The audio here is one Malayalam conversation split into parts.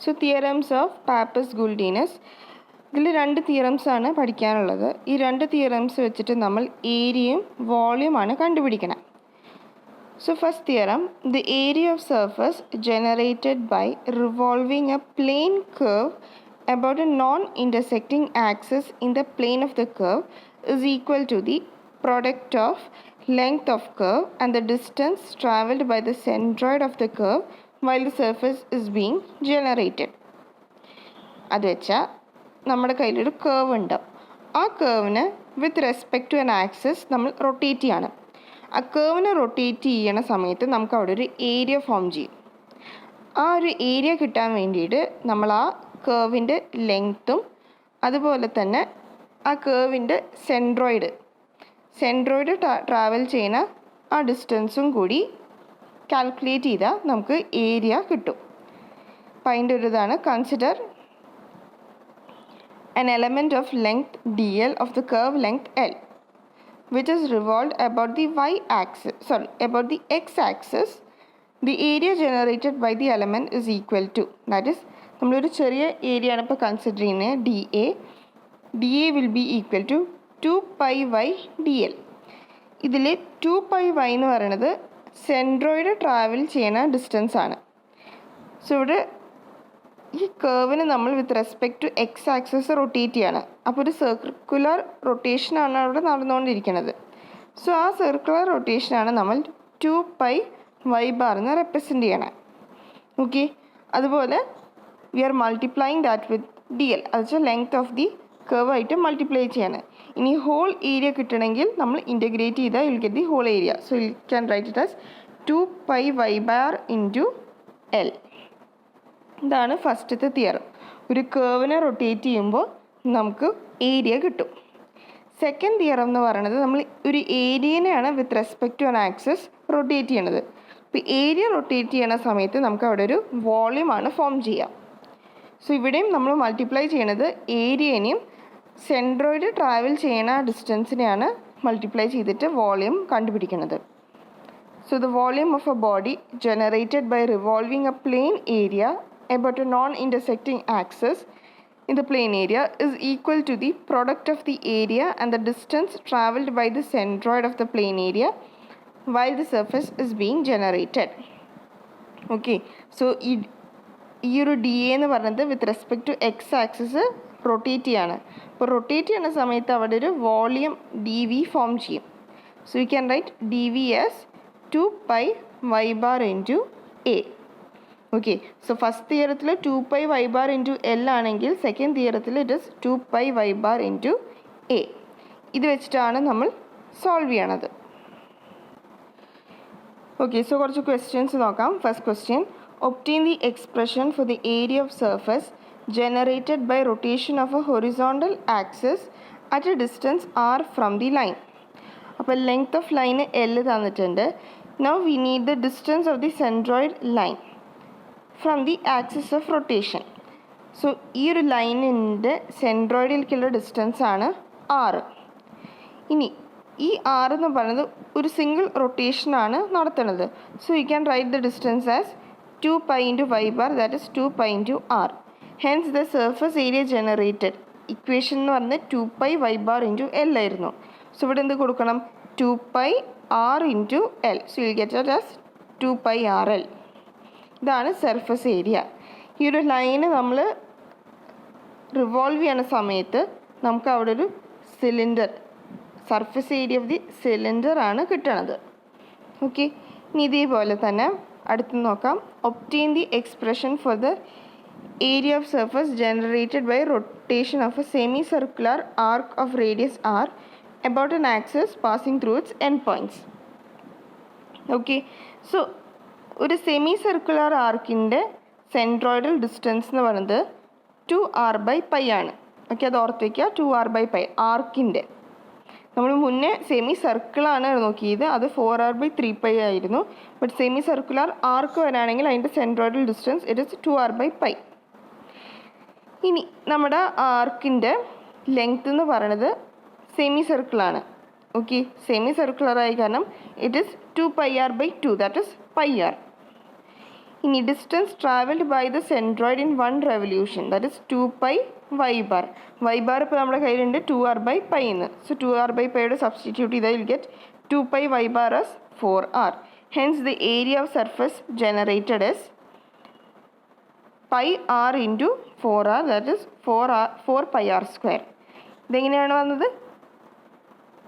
So theorems of Pappus Guldinus. ഇതിൽ രണ്ട് തിയറംസ് ആണ് പഠിക്കാനുള്ളത്. ഈ രണ്ട് തിയറംസ് വെച്ചിട്ട് നമ്മൾ ഏരിയയും വോളിയുമാണ് കണ്ടുപിടിക്കണം. So first theorem, the area of surface generated by revolving a plane curve about a non-intersecting axis in the plane of the curve is equal to the product of length of curve and the distance travelled by the centroid of the curve while the surface is being generated. അത് വെച്ചാൽ നമ്മുടെ കയ്യിലൊരു കേർവ് ഉണ്ട്. ആ കേർവിന് with respect to an axis നമ്മൾ റൊട്ടേറ്റ് ചെയ്യണം. ആ കേർവിനെ റൊട്ടേറ്റ് ചെയ്യണ സമയത്ത് നമുക്ക് അവിടെ ഒരു ഏരിയ ഫോം ചെയ്യും. ആ ഒരു ഏരിയ കിട്ടാൻ വേണ്ടിയിട്ട് നമ്മൾ ആ കേർവിൻ്റെ ലെങ്ത്തും അതുപോലെ തന്നെ ആ കേർവിൻ്റെ സെൻട്രോയിഡ് ട്രാവൽ ചെയ്യുന്ന ആ ഡിസ്റ്റൻസും കൂടി കാൽക്കുലേറ്റ് ചെയ്താൽ നമുക്ക് ഏരിയ കിട്ടും. അപ്പം അതിൻ്റെ ഒരു ഇതാണ് consider an element of length dl of the curve length L which is revolved about the x-axis. The area generated by the element is equal to, that is നമ്മളൊരു ചെറിയ ഏരിയ ആണ് ഇപ്പോൾ കൺസിഡർ ചെയ്യുന്നത് DA will be equal to 2πy dl. ഇതിൽ 2πy എന്ന് പറയുന്നത് സെൻട്രോയിഡ് ട്രാവൽ ചെയ്യുന്ന ഡിസ്റ്റൻസ് ആണ്. സോ ഇവിടെ ഈ കേർവിന് നമ്മൾ with respect to x axis rotate ചെയ്യാണ്. അപ്പോൾ ഒരു സർക്കുലർ റൊട്ടേഷനാണ് അവിടെ നടന്നുകൊണ്ടിരിക്കുന്നത്. സോ ആ സർക്കുലർ റൊട്ടേഷനാണ് നമ്മൾ 2πy എന്ന് റെപ്രസെൻ്റ് ചെയ്യണം. ഓക്കെ, അതുപോലെ we are multiplying that with DL, അത് വെച്ചാൽ ലെങ്ത് ഓഫ് ദി കേർവ് ആയിട്ട് മൾട്ടിപ്ലൈ ചെയ്യാണ്. ഇനി ഹോൾ ഏരിയ കിട്ടണമെങ്കിൽ നമ്മൾ ഇൻറ്റഗ്രേറ്റ് ചെയ്താൽ you'll get the whole area. So you can write it as 2πy into L. ഇതാണ് ഫസ്റ്റത്തെ തിയറം. ഒരു കേർവിനെ റൊട്ടേറ്റ് ചെയ്യുമ്പോൾ നമുക്ക് ഏരിയ കിട്ടും. സെക്കൻഡ് തിയറം എന്ന് പറയുന്നത് നമ്മൾ ഒരു ഏരിയനെയാണ് with respect to an axis rotate ചെയ്യണത്. ഇപ്പോൾ ഏരിയ റൊട്ടേറ്റ് ചെയ്യണ സമയത്ത് നമുക്ക് അവിടെ ഒരു വോളിയമാണ് ഫോം ചെയ്യുക. സോ ഇവിടെയും നമ്മൾ മൾട്ടിപ്ലൈ ചെയ്യണത് ഏരിയനെയും സെൻട്രോയിഡ് ട്രാവൽ ചെയ്യുന്ന ഡിസ്റ്റൻസിനെയാണ് മൾട്ടിപ്ലൈ ചെയ്തിട്ട് വോളിയം കണ്ടുപിടിക്കുന്നത്. So the volume of a body generated by revolving a plane area about a non-intersecting axis in the plane area is equal to the product of the area and the distance travelled by the centroid of the plane area while the surface is being generated. Okay, so ഈ ഒരു DA എന്ന് പറയുന്നത് with respect to x axis rotate ചെയ്യാണ്. അപ്പോൾ റൊട്ടേറ്റ് ചെയ്യുന്ന സമയത്ത് അവിടെ ഒരു വോളിയം DV ഫോം ചെയ്യും. So you can write DV as 2πy into A. Okay, so first തിയറത്തിൽ 2πy into L ആണെങ്കിൽ സെക്കൻഡ് തിയറത്തിൽ it is 2πy into A. ഇത് വെച്ചിട്ടാണ് നമ്മൾ സോൾവ് ചെയ്യണത്. ഓക്കെ, സോ കുറച്ച് ക്വസ്റ്റ്യൻസ് നോക്കാം. First question, obtain the expression for the area of surface generated by rotation of A horizontal axis at A distance R from the line. അപ്പോൾ ലെങ്ത് ഓഫ് ലൈന് L തന്നിട്ടുണ്ട്. Now we need the distance of the centroid line from the axis of rotation. So ഈ ഒരു ലൈനിൻ്റെ സെൻട്രോയിഡിലേക്കുള്ള ഡിസ്റ്റൻസ് ആണ് R. ഇനി ഈ R എന്ന് പറയുന്നത് ഒരു സിംഗിൾ റൊട്ടേഷനാണ് നടത്തുന്നത്. So you can write the distance as 2π into y bar, that is 2π into R. Hence the surface area generated equation എന്ന് പറയുന്നത് 2πy into L ആയിരുന്നു. സോ ഇവിടെ എന്ത് കൊടുക്കണം? 2πr into L. So you get it as 2πRL. ഇതാണ് സർഫസ് ഏരിയ. ഈ ഒരു ലൈന് നമ്മൾ റിവോൾവ് ചെയ്യുന്ന സമയത്ത് നമുക്ക് അവിടെ ഒരു cylinder, surface area of the cylinder ആണ് കിട്ടണത്. ഓക്കെ, ഇനി ഇതേപോലെ തന്നെ അടുത്ത് നോക്കാം. Obtain the expression for the area of surface generated by rotation of a semi circular arc of radius R about an axis passing through its endpoints. Okay, so ഒരു സെമി സർക്കുലർ ആർക്കിൻ്റെ സെൻട്രോയിഡൽ ഡിസ്റ്റൻസ് എന്ന് പറയുന്നത് 2r/π ആണ്. ഓക്കെ, അത് ഓർത്ത് വയ്ക്കുക. 2r/π ആർക്കിൻ്റെ. നമ്മൾ മുന്നേ സെമി സർക്കിളാണ് നോക്കിയത്, അത് 4r/3π ആയിരുന്നു. ബട്ട് സെമി സർക്കുലർ ആർക്ക് വരാണെങ്കിൽ അതിൻ്റെ centroidal distance it is 2r/π. ഇനി നമ്മുടെ ആർക്കിൻ്റെ ലെങ്ത് എന്ന് പറയുന്നത് സെമി സർക്കിളാണ്. ഓക്കെ, സെമി സർക്കുലറായി കാരണം it is 2πr/2, that is πr. ഇനി distance travelled by the centroid in 1 revolution, that is 2 pi y bar. Y bar ഇപ്പോൾ നമ്മുടെ കയ്യിലുണ്ട് 2r by pi എന്ന്. സോ 2r by pi യുടെ സബ്സ്റ്റിറ്റ്യൂട്ട് ചെയ്താൽ will get 2 pi y bar as 4r. Hence the area of surface generated is pi r into 4r, that is 4 pi r square. ഇതെങ്ങനെയാണ് വന്നത്?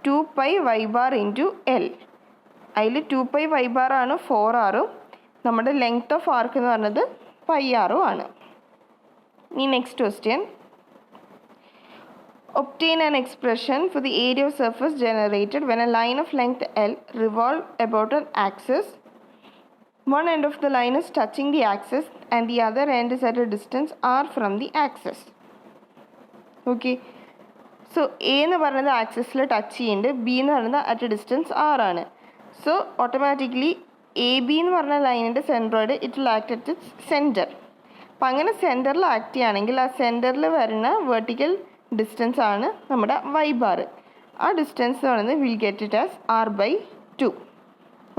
2 pi y bar into L. അതിൽ 2 pi y bar ആണ് 4r, നമ്മുടെ ലെങ്ത് ഓഫ് ആർക്ക് എന്ന് പറഞ്ഞത് പൈ ആറും ആണ്. ഇനി next question, obtain an expression for the area of surface generated when a line of length L revolves about an axis. One end of the line is touching the axis and the other end is at a distance r from the axis. Okay, so A എന്ന് പറയുന്നത് ആക്സിസിൽ ടച്ച് ചെയ്യുന്നുണ്ട്, B എന്ന് പറയുന്നത് അറ്റ് എ ഡിസ്റ്റൻസ് r ആണ്. സോ ഓട്ടോമാറ്റിക്കലി എ ബി എന്ന് പറഞ്ഞ ലൈനിൻ്റെ centroid it will act at its centre. അപ്പം അങ്ങനെ സെൻറ്ററിൽ ആക്ട് ചെയ്യുകയാണെങ്കിൽ ആ സെൻറ്ററിൽ വരുന്ന വെർട്ടിക്കൽ ഡിസ്റ്റൻസ് ആണ് നമ്മുടെ വൈ ബാർ. ആ ഡിസ്റ്റൻസ് എന്ന് പറയുന്നത് will get it as r/2.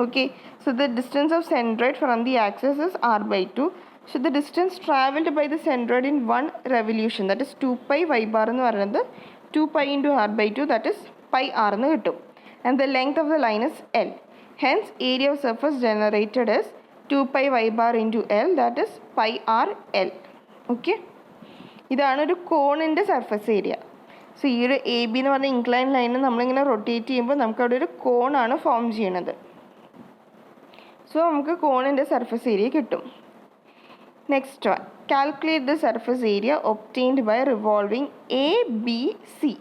Okay, so the distance of centroid from the axis is r/2. So the distance travelled by the centroid in 1 revolution, that is 2 pi y bar എന്ന് പറയുന്നത് 2 pi into r/2, that is pi r എന്ന് കിട്ടും. And the length of the line is L. Hence, area of surface generated is 2 pi y bar into L, that is pi r L. Okay, ഇതാണ് ഒരു കോണിൻ്റെ സർഫസ് ഏരിയ. സോ ഈ ഒരു എ ബി എന്ന് പറഞ്ഞ ഇൻക്ലൈൻ ലൈന് നമ്മളിങ്ങനെ റൊട്ടേറ്റ് ചെയ്യുമ്പോൾ നമുക്ക് അവിടെ ഒരു കോണാണ് ഫോം ചെയ്യണത്. സോ നമുക്ക് കോണിൻ്റെ സർഫസ് ഏരിയ കിട്ടും. Next one, calculate the surface area obtained by revolving A B C.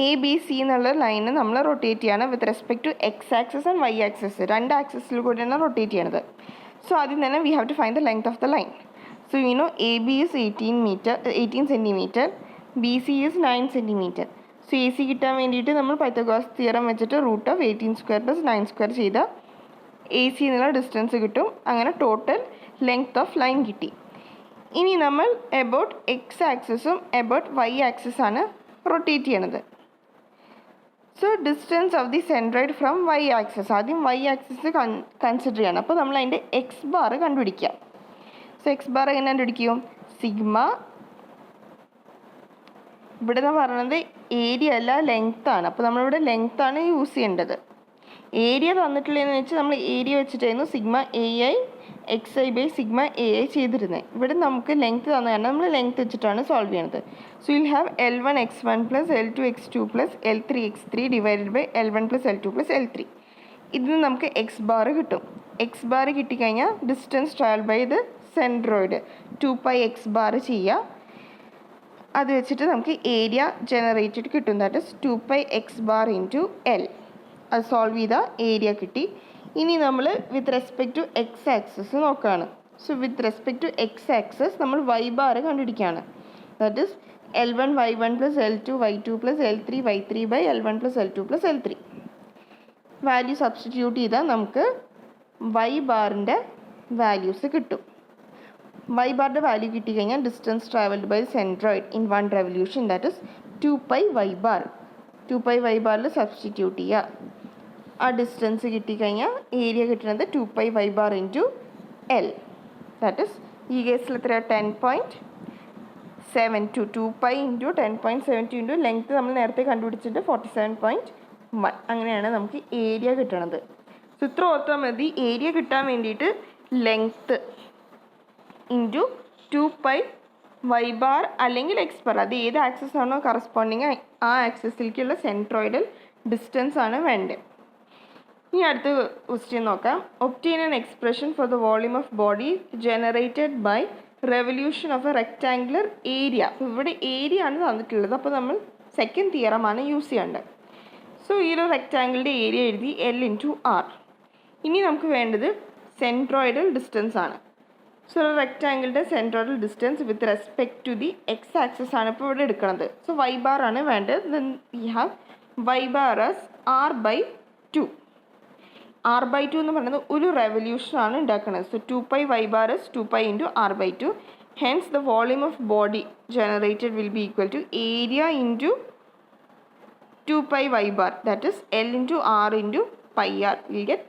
A B C എന്നുള്ള ലൈന് നമ്മൾ റൊട്ടേറ്റ് ചെയ്യാണ് with respect to x axis and y axis, രണ്ട് ആക്സിസിൽ കൂടിയാണ് റൊട്ടേറ്റ് ചെയ്യണത്. സോ ആദ്യം തന്നെ we have to find the length of the line. So you know A B is 18 centimetre, B C is 9 centimetre. So A C കിട്ടാൻ വേണ്ടിയിട്ട് നമ്മൾ പൈത്തഗോറസ് തിയറം വെച്ചിട്ട് റൂട്ട് ഓഫ് 18² + 9² ചെയ്താൽ എ സി എന്നുള്ള ഡിസ്റ്റൻസ് കിട്ടും. അങ്ങനെ ടോട്ടൽ ലെങ്ത് ഓഫ് ലൈൻ കിട്ടി. ഇനി നമ്മൾ എബൌട്ട് എക്സ് ആക്സിസും എബൌട്ട് വൈ ആക്സിസാണ് റൊട്ടേറ്റ് ചെയ്യണത്. So distance of the centroid from y axis, ആദ്യം വൈ ആക്സിസ് കൺസിഡർ ചെയ്യണം. അപ്പോൾ നമ്മൾ അതിൻ്റെ എക്സ് ബാർ കണ്ടുപിടിക്കാം. സോ എക്സ് ബാർ എങ്ങനെ കണ്ടുപിടിക്കും? സിഗ്മ, ഇവിടെ നിന്ന് പറയുന്നത് ഏരിയ അല്ല ലെങ്ത് ആണ്. അപ്പോൾ നമ്മളിവിടെ ലെങ്ത് ആണ് യൂസ് ചെയ്യേണ്ടത്. ഏരിയ തന്നിട്ടുള്ളതെന്ന് വെച്ചാൽ നമ്മൾ ഏരിയ വെച്ചിട്ടായിരുന്നു sigma A I X I by sigma A I ചെയ്തിരുന്നത്. ഇവിടെ നമുക്ക് ലെങ്ത് തന്ന കാരണം നമ്മൾ ലെങ്ത് വെച്ചിട്ടാണ് സോൾവ് ചെയ്യുന്നത്. So will have L1 x1 + L2 x2 + L3 x3 divided by L1 + L2 + L3. ഇതിന് നമുക്ക് എക്സ് ബാർ കിട്ടും. എക്സ് ബാർ കിട്ടിക്കഴിഞ്ഞാൽ distance travel by the centroid 2 pi x bar ചെയ്യുക. അത് വെച്ചിട്ട് നമുക്ക് ഏരിയ ജനറേറ്റഡ് കിട്ടും, that is 2 pi x bar into L. അത് സോൾവ് ചെയ്താൽ ഏരിയ കിട്ടി. ഇനി നമ്മൾ with respect to x axis നോക്കുകയാണ്. So with respect to x axis നമ്മൾ വൈ ബാർ കണ്ടുപിടിക്കുകയാണ്. That is L1 y1 + L2 y2 + L3 y3 by L1 + L2 + L3. Value substitute ചെയ്താൽ നമുക്ക് വൈ ബാറിൻ്റെ വാല്യൂസ് കിട്ടും. വൈ ബാറിൻ്റെ വാല്യൂ കിട്ടിക്കഴിഞ്ഞാൽ distance travelled by centroid in 1 revolution, that is 2 pi y bar. 2 pi y ബാറിൽ സബ്സ്റ്റിറ്റ്യൂട്ട് ചെയ്യുക. ആ ഡിസ്റ്റൻസ് കിട്ടിക്കഴിഞ്ഞാൽ ഏരിയ കിട്ടുന്നത് 2 pi y bar into L. That is ഈ കേസിൽ എത്രയാണ് 10.72. 2 pi ഇൻറ്റു 10.72 ഇൻറ്റു ലെങ്ത്ത് നമ്മൾ നേരത്തെ കണ്ടുപിടിച്ചിട്ട് 47.1. അങ്ങനെയാണ് നമുക്ക് ഏരിയ കിട്ടണത്. സോ ഇത്ര ഓർത്താൽ മതി. ഏരിയ കിട്ടാൻ വേണ്ടിയിട്ട് length into 2 pi y bar അല്ലെങ്കിൽ എക്സ് ബാർ, അത് ഏത് ആക്സിസ് ആണോ കറസ്പോണ്ടിങ് ആ ആക്സിസിലേക്കുള്ള സെൻട്രോയിഡൽ ഡിസ്റ്റൻസ് ആണ് വേണ്ടത്. ഇനി അടുത്ത ക്വസ്റ്റ്യൻ നോക്കാം. Obtain an expression for the volume of body generated by revolution of a rectangular area. അപ്പോൾ ഇവിടെ ഏരിയ ആണ് തന്നിട്ടുള്ളത്, അപ്പോൾ നമ്മൾ സെക്കൻഡ് തിയറമാണ് യൂസ് ചെയ്യേണ്ടത്. സോ ഈ ഒരു റെക്റ്റാങ്കിളിൻ്റെ ഏരിയ എഴുതി L ഇൻറ്റു ആർ. ഇനി നമുക്ക് വേണ്ടത് സെൻട്രോയിഡൽ ഡിസ്റ്റൻസ് ആണ്. സോ ഒരു റെക്റ്റാങ്കിളിൻ്റെ centroidal distance with respect to the x axis ആണ് ഇപ്പോൾ ഇവിടെ എടുക്കുന്നത്. സോ വൈ ബാർ ആണ് വേണ്ടത്. Then we have y bar as r/2. r/2 എന്ന് പറയുന്നത് ഒരു റെവല്യൂഷൻ ആണ് ഉണ്ടാക്കുന്നത്. So 2 pi y bar is 2 pi into r/2. Hence the volume of body generated will be equal to area into 2 pi y bar, that is L into r into pi r. We'll get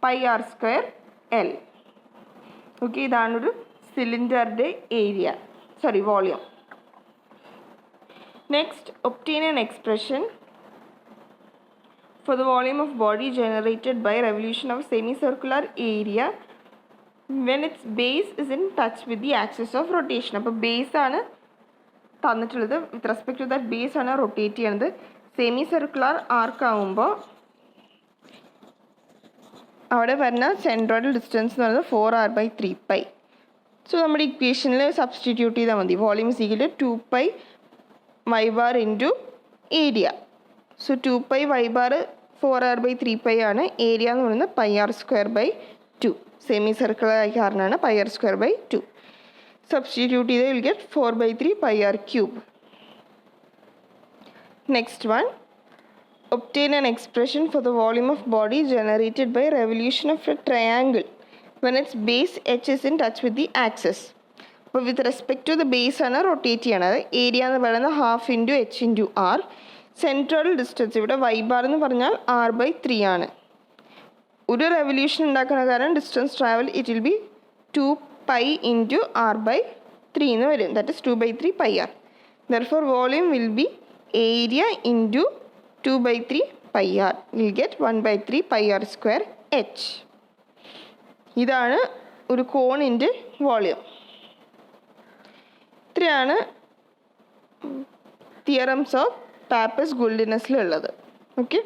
pi r square L. Okay, ഇതാണൊരു സിലിണ്ടറിൻ്റെ area, sorry volume. Next, obtain an expression for the volume of body generated by revolution of semicircular area when its base is in touch with the axis of rotation. അപ്പോൾ ബേസ് ആണ് തന്നിട്ടുള്ളത്, with respect to that base ആണ് റൊട്ടേറ്റ് ചെയ്യുന്നത്. സെമി സർക്കുലർ ആർക്ക് ആകുമ്പോൾ അവിടെ വരുന്ന സെൻട്രോയിഡൽ ഡിസ്റ്റൻസ് എന്ന് പറയുന്നത് 4r/3π. സോ നമ്മുടെ ഇക്വേഷനിൽ സബ്സ്റ്റിറ്റ്യൂട്ട് ചെയ്താൽ മതി. Volume is equal to 2π y bar into area. So 2π y bar 4r/3π ആണ്. ഏരിയ എന്ന് പറയുന്നത് πr²/2. സെമി സർക്കുലർ ആയി കാരണമാണ് πr²/2. സബ്സ്റ്റിറ്റ്യൂട്ട് ചെയ്ത് will get 4/3πr³. Next one, obtain an expression for the volume of body generated by revolution of a triangle when its base h is in touch with the axis. അപ്പോൾ with respect to the base ആണ് റൊട്ടേറ്റ് ചെയ്യണത്. ഏരിയ എന്ന് പറയുന്നത് 12 × h × r. സെൻട്രൽ ഡിസ്റ്റൻസ് ഇവിടെ y ബാർ എന്ന് പറഞ്ഞാൽ r/3 ആണ്. ഒരു റെവല്യൂഷൻ ഉണ്ടാക്കുന്ന കാരണം distance travel it will be 2π × r/3 എന്ന് വരും. That is 2/3πr. Therefore volume will be area into 2/3πr. Will get 1/3πr²h. ഇതാണ് ഒരു കോണിൻ്റെ വോളിയം. ഇത്രയാണ് തിയറംസ് ഓഫ് പാപ്പസ് ഗുൾഡിനസിലുള്ളത്. ഓക്കെ.